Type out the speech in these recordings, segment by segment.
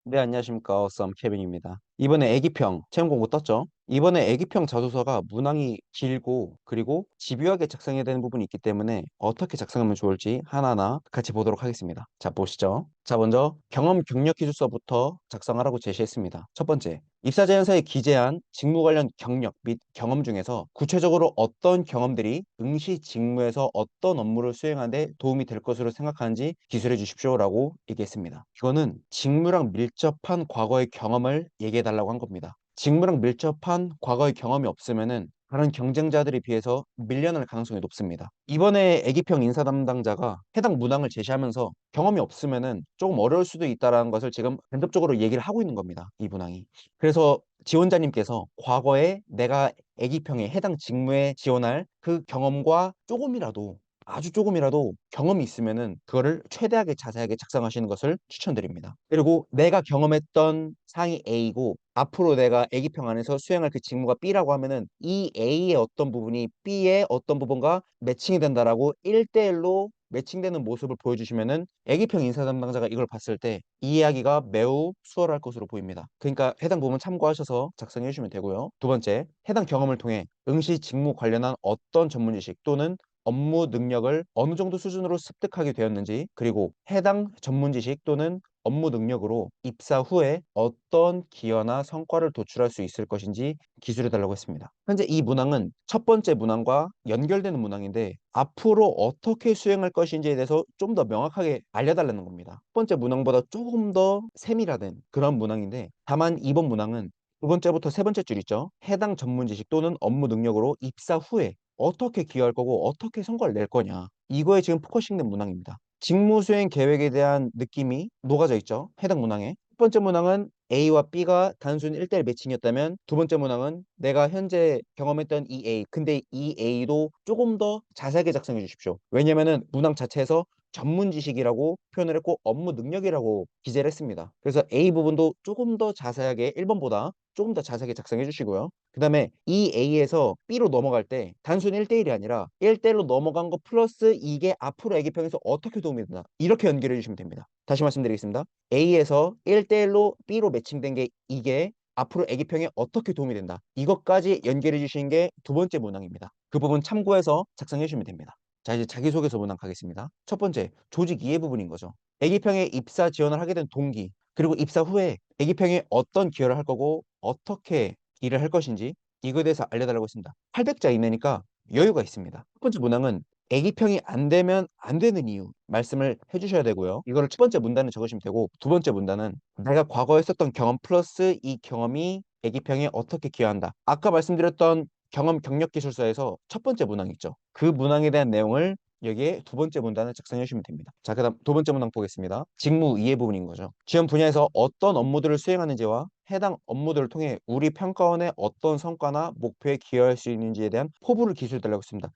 네, 안녕하십니까. 썸 케빈입니다. 이번에 애기평 체험 공부 떴죠? 이번에 애기평 자소서가 문항이 길고 그리고 집요하게 작성해야 되는 부분이 있기 때문에 어떻게 작성하면 좋을지 하나하나 같이 보도록 하겠습니다. 자, 보시죠. 자, 먼저 경험 경력 기술서부터 작성하라고 제시했습니다. 첫 번째, 입사제안서에 기재한 직무 관련 경력 및 경험 중에서 구체적으로 어떤 경험들이 응시 직무에서 어떤 업무를 수행하는 데 도움이 될 것으로 생각하는지 기술해 주십시오라고 얘기했습니다. 이거는 직무랑 밀접한 과거의 경험을 얘기해 달라고 한 겁니다. 직무랑 밀접한 과거의 경험이 없으면은 다른 경쟁자들에 비해서 밀려날 가능성이 높습니다. 이번에 애기평 인사 담당자가 해당 문항을 제시하면서 경험이 없으면은 조금 어려울 수도 있다는 것을 지금 간접적으로 얘기를 하고 있는 겁니다. 이 문항이. 그래서 지원자님께서 과거에 내가 애기평에 해당 직무에 지원할 그 경험과 조금이라도 아주 조금이라도 경험이 있으면은 그거를 최대하게 자세하게 작성하시는 것을 추천드립니다. 그리고 내가 경험했던 상이 A고 앞으로 내가 애기평 안에서 수행할 그 직무가 B라고 하면은 이 A의 어떤 부분이 B의 어떤 부분과 매칭이 된다라고 1대1로 매칭되는 모습을 보여주시면은 애기평 인사 담당자가 이걸 봤을 때 이해하기가 매우 수월할 것으로 보입니다. 그러니까 해당 부분 참고하셔서 작성해 주시면 되고요. 두 번째, 해당 경험을 통해 응시 직무 관련한 어떤 전문 지식 또는 업무 능력을 어느 정도 수준으로 습득하게 되었는지, 그리고 해당 전문 지식 또는 업무 능력으로 입사 후에 어떤 기여나 성과를 도출할 수 있을 것인지 기술해 달라고 했습니다. 현재 이 문항은 첫 번째 문항과 연결되는 문항인데 앞으로 어떻게 수행할 것인지에 대해서 좀 더 명확하게 알려달라는 겁니다. 첫 번째 문항보다 조금 더 세밀화된 그런 문항인데, 다만 이번 문항은 두 번째부터 세 번째 줄 있죠. 해당 전문 지식 또는 업무 능력으로 입사 후에 어떻게 기여할 거고 어떻게 성과를 낼 거냐, 이거에 지금 포커싱된 문항입니다. 직무 수행 계획에 대한 느낌이 녹아져 있죠. 해당 문항에. 첫 번째 문항은 A와 B가 단순 1대1 매칭이었다면 두 번째 문항은 내가 현재 경험했던 이 A, 근데 이 A도 조금 더 자세하게 작성해 주십시오. 왜냐면은 문항 자체에서 전문 지식이라고 표현을 했고 업무 능력이라고 기재를 했습니다. 그래서 A 부분도 조금 더 자세하게 1번보다 조금 더 자세하게 작성해 주시고요. 그 다음에 이 A에서 B로 넘어갈 때 단순 1대1이 아니라 1대1로 넘어간 거 플러스 이게 앞으로 애기평에서 어떻게 도움이 된다, 이렇게 연결해 주시면 됩니다. 다시 말씀드리겠습니다. A에서 1대1로 B로 매칭된 게 이게 앞으로 애기평에 어떻게 도움이 된다, 이것까지 연결해 주시는 게 두 번째 문항입니다. 그 부분 참고해서 작성해 주시면 됩니다. 자, 이제 자기소개서 문항 가겠습니다. 첫 번째, 조직 이해 부분인 거죠. 애기평에 입사 지원을 하게 된 동기, 그리고 입사 후에 애기평에 어떤 기여를 할 거고 어떻게 일을 할 것인지, 이거에 대해서 알려달라고 했습니다. 800자 이내니까 여유가 있습니다. 첫 번째 문항은 애기평이 안 되면 안 되는 이유 말씀을 해주셔야 되고요. 이거를 첫 번째 문단에 적으시면 되고, 두 번째 문단은 내가 과거에 썼던 경험 플러스 이 경험이 애기평에 어떻게 기여한다. 아까 말씀드렸던 경험 경력 기술서에서 첫 번째 문항 있죠. 그 문항에 대한 내용을 여기에 두 번째 문단을 작성해 주시면 됩니다. 자, 그다음 두 번째 문항 보겠습니다. 직무 이해 부분인 거죠. 지원 분야에서 어떤 업무들을 수행하는지와 해당 업무들을 통해 우리 평가원의 어떤 성과나 목표에 기여할 수 있는지에 대한 포부를 기술해 달라고 했습니다.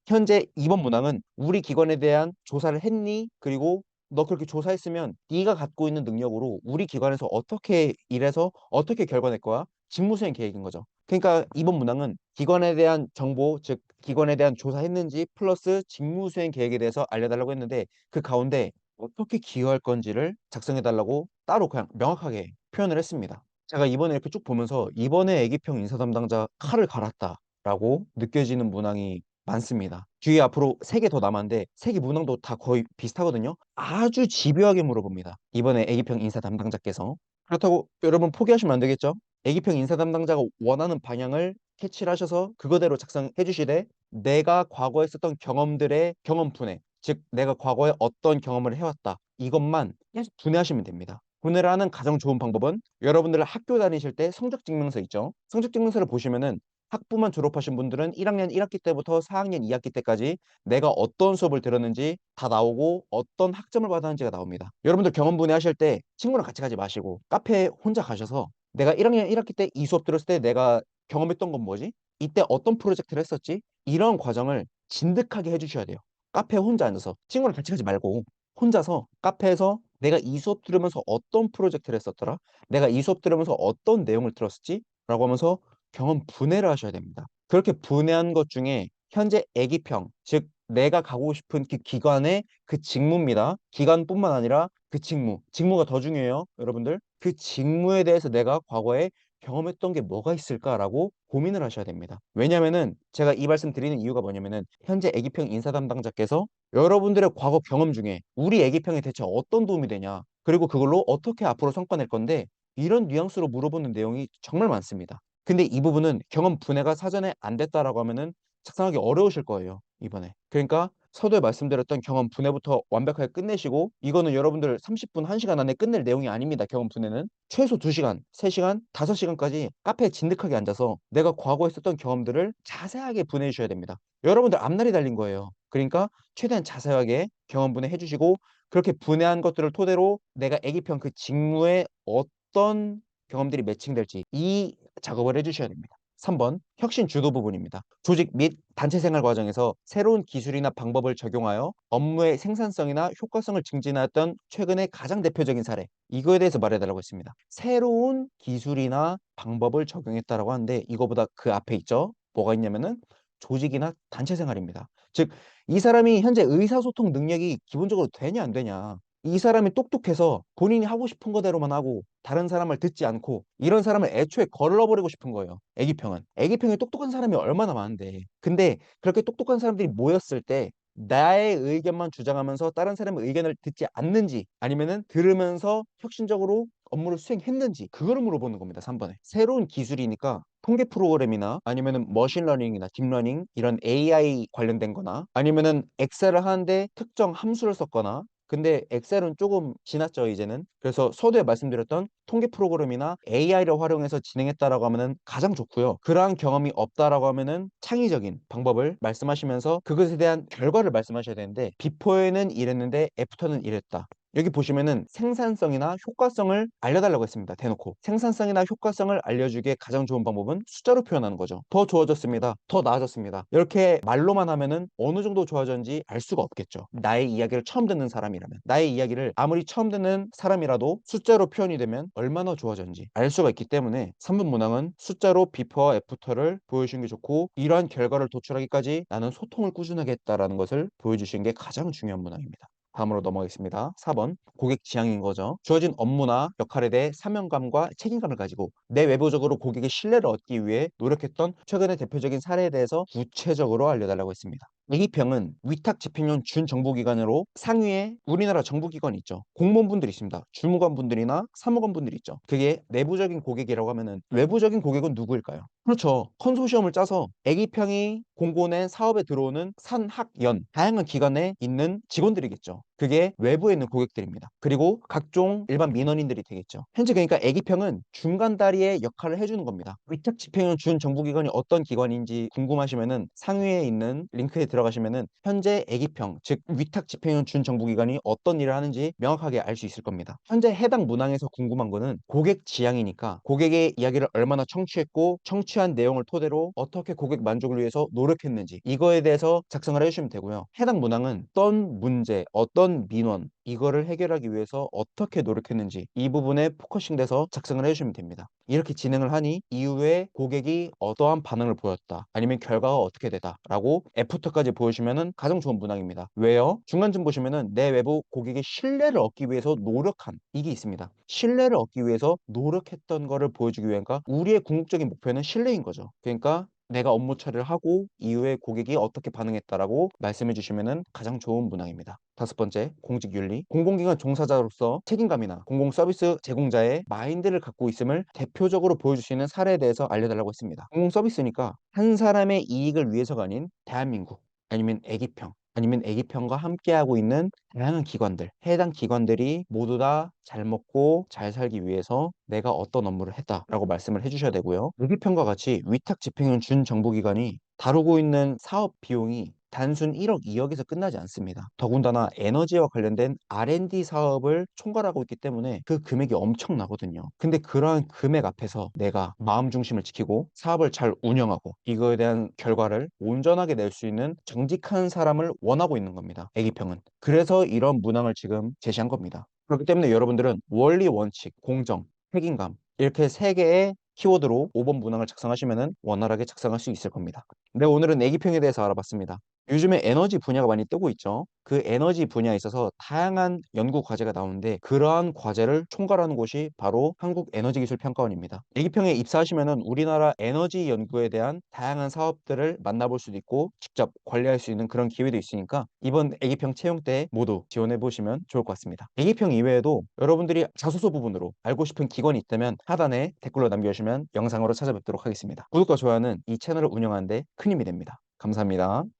현재 이번 문항은 우리 기관에 대한 조사를 했니? 그리고 너 그렇게 조사했으면 네가 갖고 있는 능력으로 우리 기관에서 어떻게 일해서 어떻게 결과 낼 거야? 직무 수행 계획인 거죠. 그러니까 이번 문항은 기관에 대한 정보, 즉 기관에 대한 조사했는지 플러스 직무 수행 계획에 대해서 알려달라고 했는데, 그 가운데 어떻게 기여할 건지를 작성해 달라고 따로 그냥 명확하게 표현을 했습니다. 제가 이번에 이렇게 쭉 보면서 이번에 애기평 인사 담당자 칼을 갈았다라고 느껴지는 문항이 많습니다. 뒤에 앞으로 세 개 더 남았는데 세 개 문항도 다 거의 비슷하거든요. 아주 집요하게 물어봅니다. 이번에 애기평 인사 담당자께서. 그렇다고 여러분 포기하시면 안 되겠죠? 애기평 인사 담당자가 원하는 방향을 캐치를 하셔서 그거대로 작성해 주시되, 내가 과거에 썼던 경험들의 경험 분해, 즉 내가 과거에 어떤 경험을 해왔다, 이것만 계속 분해하시면 됩니다. 분해를 하는 가장 좋은 방법은 여러분들 학교 다니실 때 성적 증명서 있죠. 성적 증명서를 보시면은 학부만 졸업하신 분들은 1학년 1학기 때부터 4학년 2학기 때까지 내가 어떤 수업을 들었는지 다 나오고 어떤 학점을 받았는지가 나옵니다. 여러분들 경험 분해하실 때 친구랑 같이 가지 마시고 카페에 혼자 가셔서 내가 1학년 1학기 때 이 수업 들었을 때 내가 경험했던 건 뭐지? 이때 어떤 프로젝트를 했었지? 이런 과정을 진득하게 해주셔야 돼요. 카페에 혼자 앉아서 친구랑 같이 가지 말고 혼자서 카페에서 내가 이 수업 들으면서 어떤 프로젝트를 했었더라? 내가 이 수업 들으면서 어떤 내용을 들었었지? 라고 하면서 경험 분해를 하셔야 됩니다. 그렇게 분해한 것 중에 현재 애기평, 즉 내가 가고 싶은 그 기관의 그 직무입니다. 기관뿐만 아니라 그 직무가 더 중요해요, 여러분들. 그 직무에 대해서 내가 과거에 경험했던 게 뭐가 있을까라고 고민을 하셔야 됩니다. 왜냐면은 제가 이 말씀 드리는 이유가 뭐냐면은 현재 애기평 인사 담당자께서 여러분들의 과거 경험 중에 우리 애기평에 대체 어떤 도움이 되냐, 그리고 그걸로 어떻게 앞으로 성과 낼 건데, 이런 뉘앙스로 물어보는 내용이 정말 많습니다. 근데 이 부분은 경험 분해가 사전에 안 됐다라고 하면은 작성하기 어려우실 거예요, 이번에. 그러니까 서두에 말씀드렸던 경험 분해부터 완벽하게 끝내시고, 이거는 여러분들 30분, 1시간 안에 끝낼 내용이 아닙니다. 경험 분해는 최소 2시간, 3시간, 5시간까지 카페에 진득하게 앉아서 내가 과거에 썼던 경험들을 자세하게 분해해 주셔야 됩니다. 여러분들 앞날이 달린 거예요. 그러니까 최대한 자세하게 경험 분해해 주시고, 그렇게 분해한 것들을 토대로 내가 애기평 그 직무에 어떤 경험들이 매칭될지 이 작업을 해주셔야 됩니다. 3번 혁신 주도 부분입니다. 조직 및 단체 생활 과정에서 새로운 기술이나 방법을 적용하여 업무의 생산성이나 효과성을 증진하였던 최근의 가장 대표적인 사례, 이거에 대해서 말해달라고 했습니다. 새로운 기술이나 방법을 적용했다라고 하는데, 이거보다 그 앞에 있죠. 뭐가 있냐면은 조직이나 단체 생활입니다. 즉, 이 사람이 현재 의사소통 능력이 기본적으로 되냐 안 되냐, 이 사람이 똑똑해서 본인이 하고 싶은 거대로만 하고 다른 사람을 듣지 않고, 이런 사람을 애초에 걸러버리고 싶은 거예요. 애기평은. 애기평에 똑똑한 사람이 얼마나 많은데. 근데 그렇게 똑똑한 사람들이 모였을 때 나의 의견만 주장하면서 다른 사람의 의견을 듣지 않는지, 아니면은 들으면서 혁신적으로 업무를 수행했는지, 그거를 물어보는 겁니다. 3번에. 새로운 기술이니까 통계 프로그램이나 아니면은 머신러닝이나 딥러닝 이런 AI 관련된 거나, 아니면은 엑셀을 하는데 특정 함수를 썼거나, 근데 엑셀은 조금 지났죠, 이제는. 그래서 서두에 말씀드렸던 통계 프로그램이나 AI를 활용해서 진행했다라고 하면은 가장 좋고요. 그러한 경험이 없다라고 하면은 창의적인 방법을 말씀하시면서 그것에 대한 결과를 말씀하셔야 되는데, 비포에는 이랬는데 애프터는 이랬다. 여기 보시면은 생산성이나 효과성을 알려달라고 했습니다. 대놓고. 생산성이나 효과성을 알려주기에 가장 좋은 방법은 숫자로 표현하는 거죠. 더 좋아졌습니다. 더 나아졌습니다. 이렇게 말로만 하면은 어느 정도 좋아졌는지 알 수가 없겠죠. 나의 이야기를 처음 듣는 사람이라면. 나의 이야기를 아무리 처음 듣는 사람이라도 숫자로 표현이 되면 얼마나 좋아졌는지 알 수가 있기 때문에 3분 문항은 숫자로 비포와 애프터를 보여주는 게 좋고, 이러한 결과를 도출하기까지 나는 소통을 꾸준하게 했다라는 것을 보여주시는 게 가장 중요한 문항입니다. 다음으로 넘어가겠습니다. 4번 고객 지향인 거죠. 주어진 업무나 역할에 대해 사명감과 책임감을 가지고 내외부적으로 고객의 신뢰를 얻기 위해 노력했던 최근의 대표적인 사례에 대해서 구체적으로 알려달라고 했습니다. 이기평은 위탁 집행용 준정부기관으로 상위에 우리나라 정부기관이 있죠. 공무원분들이 있습니다. 주무관분들이나 사무관분들이 있죠. 그게 내부적인 고객이라고 하면은 외부적인 고객은 누구일까요? 그렇죠. 컨소시엄을 짜서 애기평이 공고낸 사업에 들어오는 산학연 다양한 기관에 있는 직원들이겠죠. 그게 외부에 있는 고객들입니다. 그리고 각종 일반 민원인들이 되겠죠. 현재 그러니까 애기평은 중간 다리의 역할을 해주는 겁니다. 위탁 집행을 준 정부기관이 어떤 기관인지 궁금하시면은 상위에 있는 링크에 들어가시면은 현재 애기평, 즉 위탁 집행을 준 정부기관이 어떤 일을 하는지 명확하게 알 수 있을 겁니다. 현재 해당 문항에서 궁금한 거는 고객 지향이니까 고객의 이야기를 얼마나 청취했고, 청취한 내용을 토대로 어떻게 고객 만족을 위해서 노력했는지, 이거에 대해서 작성을 해주시면 되고요. 해당 문항은 어떤 문제, 어떤 민원, 이거를 해결하기 위해서 어떻게 노력했는지 이 부분에 포커싱 돼서 작성을 해주시면 됩니다. 이렇게 진행을 하니 이후에 고객이 어떠한 반응을 보였다, 아니면 결과가 어떻게 되다 라고 애프터까지 보여주시면 가장 좋은 문항입니다. 왜요? 중간쯤 보시면은 내 외부 고객의 신뢰를 얻기 위해서 노력한, 이게 있습니다. 신뢰를 얻기 위해서 노력했던 거를 보여주기 위해서 우리의 궁극적인 목표는 신뢰인 거죠. 그러니까 내가 업무 처리를 하고 이후에 고객이 어떻게 반응했다라고 말씀해 주시면 가장 좋은 문항입니다. 5번째, 공직윤리. 공공기관 종사자로서 책임감이나 공공서비스 제공자의 마인드를 갖고 있음을 대표적으로 보여주시는 사례에 대해서 알려달라고 했습니다. 공공서비스니까 한 사람의 이익을 위해서가 아닌 대한민국, 아니면 애기평, 아니면 애기평과 함께하고 있는 다양한 기관들, 해당 기관들이 모두 다 잘 먹고 잘 살기 위해서 내가 어떤 업무를 했다라고 말씀을 해주셔야 되고요. 애기평과 같이 위탁 집행은 준 정부기관이 다루고 있는 사업 비용이 단순 1억, 2억에서 끝나지 않습니다. 더군다나 에너지와 관련된 R&D 사업을 총괄하고 있기 때문에 그 금액이 엄청나거든요. 근데 그러한 금액 앞에서 내가 마음 중심을 지키고 사업을 잘 운영하고 이거에 대한 결과를 온전하게 낼 수 있는 정직한 사람을 원하고 있는 겁니다. 애기평은. 그래서 이런 문항을 지금 제시한 겁니다. 그렇기 때문에 여러분들은 원리, 원칙, 공정, 책임감 이렇게 세 개의 키워드로 5번 문항을 작성하시면 원활하게 작성할 수 있을 겁니다. 네, 오늘은 애기평에 대해서 알아봤습니다. 요즘에 에너지 분야가 많이 뜨고 있죠. 그 에너지 분야에 있어서 다양한 연구 과제가 나오는데 그러한 과제를 총괄하는 곳이 바로 한국에너지기술평가원입니다. 예기평에 입사하시면은 우리나라 에너지 연구에 대한 다양한 사업들을 만나볼 수도 있고 직접 관리할 수 있는 그런 기회도 있으니까 이번 예기평 채용 때 모두 지원해 보시면 좋을 것 같습니다. 예기평 이외에도 여러분들이 자소서 부분으로 알고 싶은 기관이 있다면 하단에 댓글로 남겨주시면 영상으로 찾아뵙도록 하겠습니다. 구독과 좋아요는 이 채널을 운영하는 데 큰 힘이 됩니다. 감사합니다.